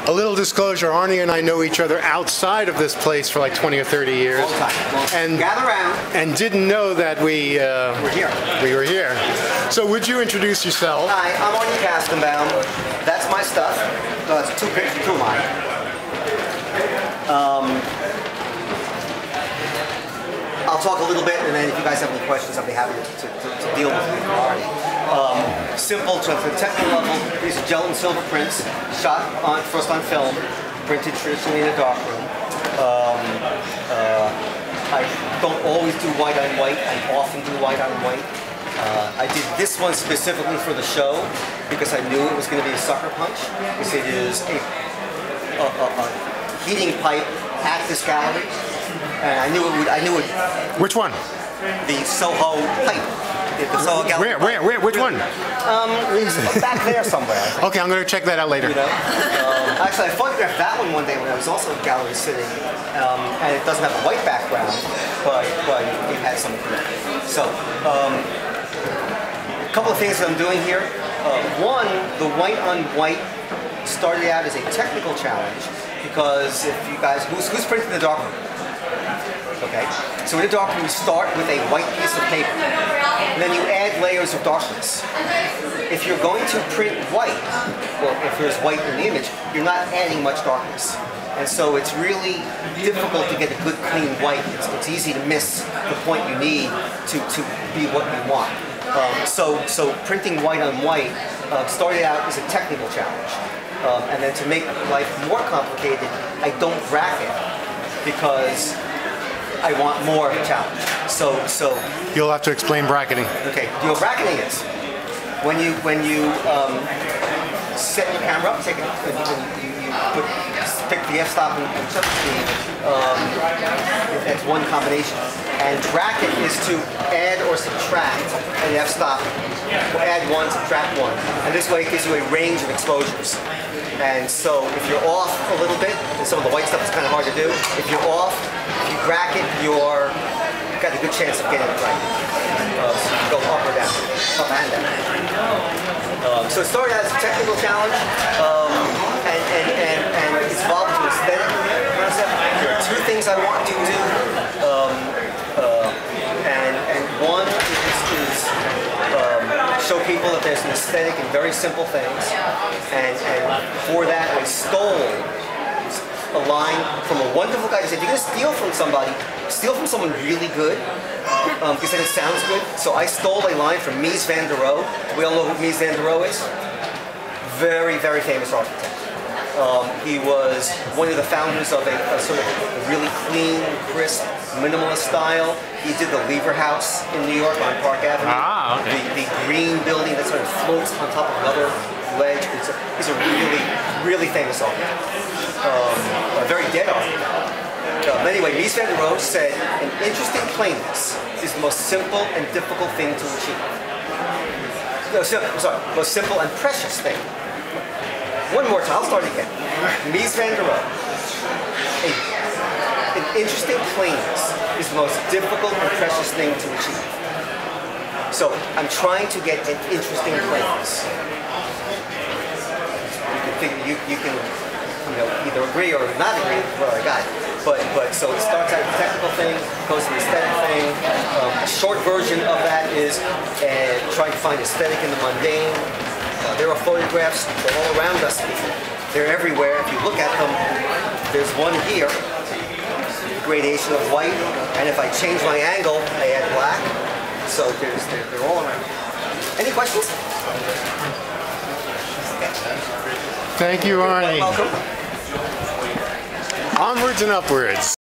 A little disclosure, Arnie and I know each other outside of this place for like 20 or 30 years. Long time. And gather around. And didn't know that we were here. So would you introduce yourself? Hi, I'm Arnie Kastenbaum. That's my stuff. It's two pictures, two of mine. I'll talk a little bit, and then if you guys have any questions, I'll be happy to deal with them. Simple to the technical level. These are gel and silver prints, shot first on film, printed traditionally in a darkroom. I don't always do white on white. I often do white on white. I did this one specifically for the show because I knew it was going to be a sucker punch. Because it is a heating pipe at this gallery, and I knew it. Which one? The Soho pipe. The Soho Gallery. Where? Which one? Back there somewhere. Okay, I'm going to check that out later. You know? Actually, I photographed that one day when I was also at gallery sitting, and it doesn't have a white background, but it had some. So, a couple of things that I'm doing here. One, the white on white started out as a technical challenge because if you guys, who's printing the darkroom? Okay, so in the darkroom you start with a white piece of paper, and then you add layers of darkness. If you're going to print white, well, if there's white in the image, you're not adding much darkness. And so it's really difficult to get a good clean white. It's easy to miss the point you need to be what you want. So printing white on white started out as a technical challenge. And then to make life more complicated, I don't bracket because I want more challenge. So you'll have to explain bracketing. Okay. You know, bracketing is when you set your camera up, take it, pick the f-stop and shutter speed. That's one combination. And bracket is to add or subtract an f-stop. Add one, subtract one, and this way it gives you a range of exposures. And so if you're off a little bit, and some of the white stuff is kind of hard to do, if you're off, if you bracket, you've got a good chance of getting it right. So you can go up or down, up and down. So it started as a technical challenge, and it's evolved into aesthetic concept. There are two things I want to do, and one is show people that there's an aesthetic in very simple things, and for that I stole a line from a wonderful guy. He said, if you're going to steal from somebody, steal from someone really good, because then it sounds good. So I stole a line from Mies van der Rohe. We all know who Mies van der Rohe is? Very, very famous architect. He was one of the founders of a sort of really clean, crisp, minimalist style. He did the Lever House in New York on Park Avenue. Ah, okay. The green building that sort of floats on top of another ledge. He's a really, really famous architect. A very dead architect. Anyway, Mies van der Rohe said, an interesting plainness is the most simple and difficult thing to achieve. No, most simple and precious thing. One more time, I'll start again. Mies van der Rohe. An interesting plainness is the most difficult and precious thing to achieve. So I'm trying to get an interesting plainness. You can either agree or not agree with what I got. But so it starts out as a technical thing, goes to the aesthetic thing. A short version of that is trying to find aesthetic in the mundane. There are photographs all around us. They're everywhere. If you look at them, there's one here, gradation of white, and if I change my angle, I add black. So they're all around. Any questions? Thank you, Arnie. Welcome. Onwards and upwards.